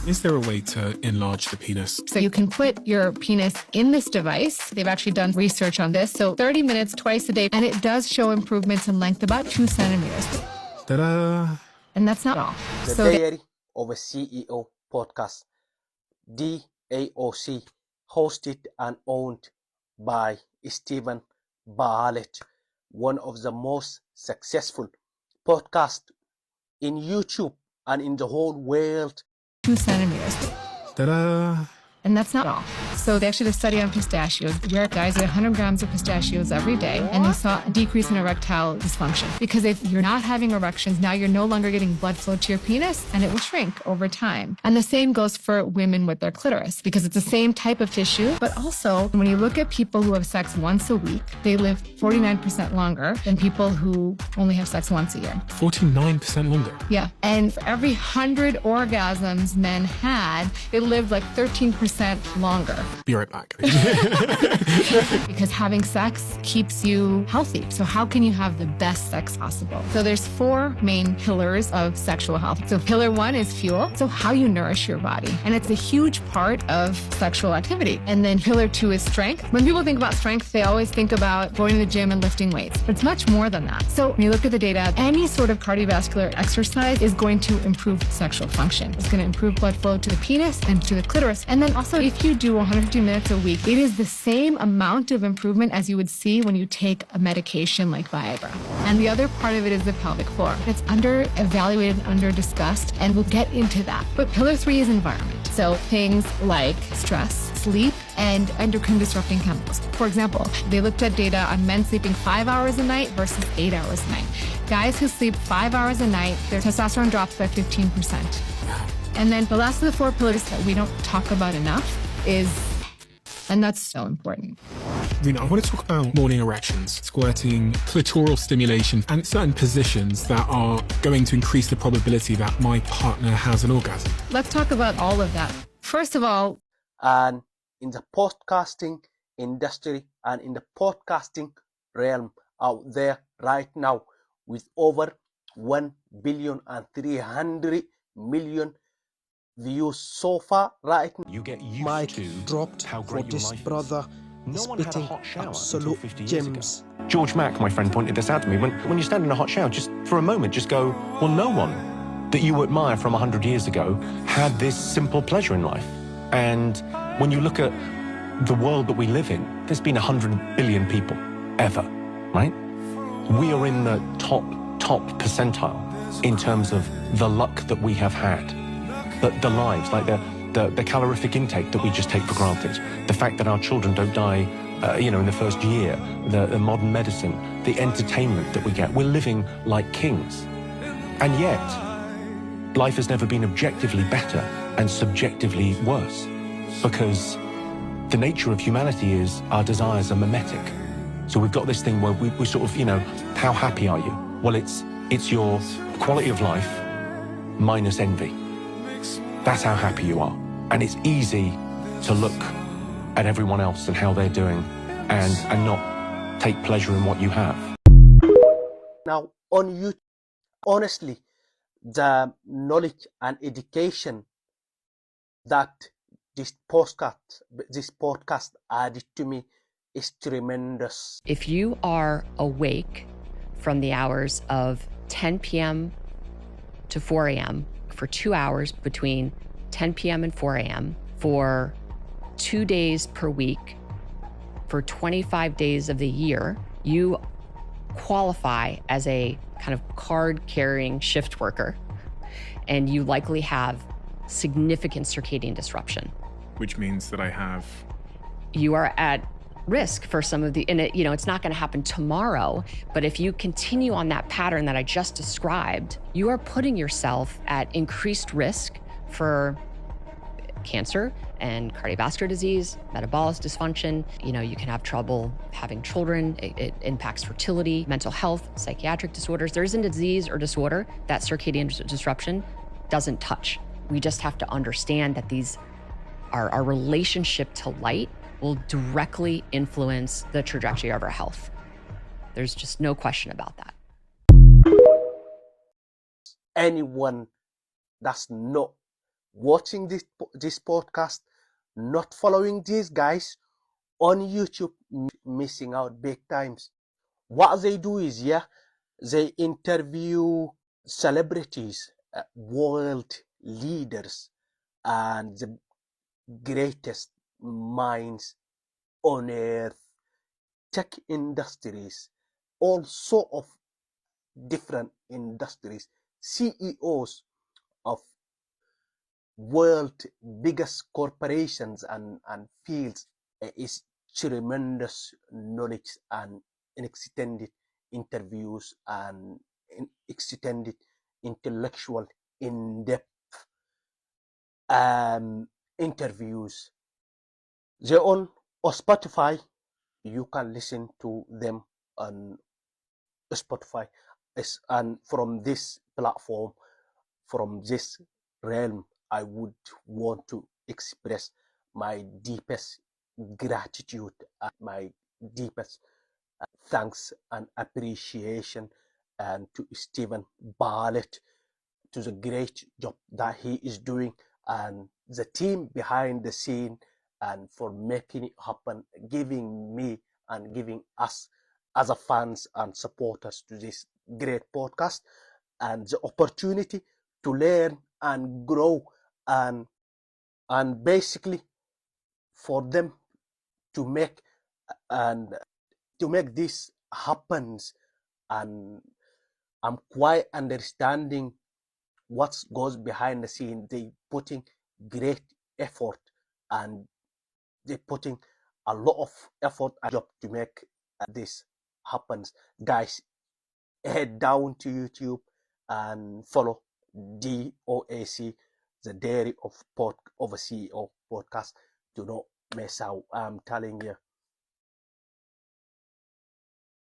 Is there a way to enlarge the penis? So you can put your penis in this device. They've actually done research on this. So 30 minutes twice a day, and it does show improvements in length about 2 centimeters. Ta-da! And that's not all. The So Diary of a CEO podcast, DAOC, hosted and owned by Stephen Bartlett, one of the most successful podcasts in YouTube and in the whole world. 2 centimeters. Ta-da! And that's not all. So they actually did a study on pistachios, where guys ate 100 grams of pistachios every day, and they saw a decrease in erectile dysfunction. Because if you're not having erections, now you're no longer getting blood flow to your penis, and it will shrink over time. And the same goes for women with their clitoris, because it's the same type of tissue. But also, when you look at people who have sex once a week, they live 49% longer than people who only have sex once a year. 49% longer. Yeah. And for every 100 orgasms men had, they lived like 13% longer. Be right back. Because having sex keeps you healthy. So how can you have the best sex possible? So there's 4 main pillars of sexual health. So pillar 1 is fuel. So how you nourish your body. And it's a huge part of sexual activity. And then pillar 2 is strength. When people think about strength, they always think about going to the gym and lifting weights. But it's much more than that. So when you look at the data, any sort of cardiovascular exercise is going to improve sexual function. It's going to improve blood flow to the penis and to the clitoris. And then also, if you do 150 minutes a week, it is the same amount of improvement as you would see when you take a medication like Viagra. And the other part of it is the pelvic floor. It's under-evaluated, under-discussed, and we'll get into that. But pillar 3 is environment. So things like stress, sleep, and endocrine-disrupting chemicals. For example, they looked at data on men sleeping 5 hours a night versus 8 hours a night. Guys who sleep 5 hours a night, their testosterone drops by 15%. And then the last of the 4 pillars that we don't talk about enough is, and that's so important. Rena, I want to talk about morning erections, squirting, clitoral stimulation, and certain positions that are going to increase the probability that my partner has an orgasm. Let's talk about all of that. First of all, And in the podcasting industry and in the podcasting realm out there right now, with over 1,300,000,000 views so far right now. You get used Mic to dropped how for great your this life brother. is. No one had a Spitting hot shower until absolute 50 years gems. ago. George Mack, my friend, pointed this out to me. When you stand in a hot shower, just for a moment, just go, well, no one that you admire from 100 years ago had this simple pleasure in life. And when you look at the world that we live in, there's been 100 billion people ever, right? We are in the top percentile in terms of the luck that we have had. The lives, like the calorific intake that we just take for granted, the fact that our children don't die, in the first year, the modern medicine, the entertainment that we get. We're living like kings. And yet, life has never been objectively better and subjectively worse, because the nature of humanity is our desires are mimetic. So we've got this thing where we sort of, how happy are you? Well, it's your quality of life minus envy. That's how happy you are. And it's easy to look at everyone else and how they're doing and not take pleasure in what you have. Now, on YouTube, honestly, the knowledge and education that this podcast added to me is tremendous. If you are awake from the hours of 10 p.m. to 4 a.m. for 2 hours between 10 p.m. and 4 a.m. for 2 days per week for 25 days of the year, you qualify as a kind of card-carrying shift worker, and you likely have significant circadian disruption. Which means that I have... You are at risk for some of the, and it's not going to happen tomorrow, but if you continue on that pattern that I just described, you are putting yourself at increased risk for cancer and cardiovascular disease, metabolic dysfunction. You can have trouble having children. It impacts fertility, mental health, psychiatric disorders. There isn't a disease or disorder that circadian disruption doesn't touch. We just have to understand that our relationship to light will directly influence the trajectory of our health. There's just no question about that. Anyone that's not watching this podcast, not following these guys on YouTube, missing out big times. What they do is, they interview celebrities, world leaders, and the greatest minds on earth, tech industries, all sort of different industries, CEOs of world biggest corporations and fields. Is tremendous knowledge and extended interviews and extended intellectual in-depth interviews. They're on Spotify. You can listen to them on Spotify. And from this platform, from this realm, I would want to express my deepest gratitude and my deepest thanks and appreciation and to Stephen Bartlett, to the great job that he is doing, and the team behind the scene, and for making it happen, giving me and giving us as a fans and supporters to this great podcast, and the opportunity to learn and grow, and basically for them to make this happens. And I'm quite understanding what goes behind the scene. They putting great effort, and they putting a lot of effort and job to make this happens. Guys, head down to YouTube and follow DOAC, the Diary of a CEO podcast. Do not miss out. I'm telling you,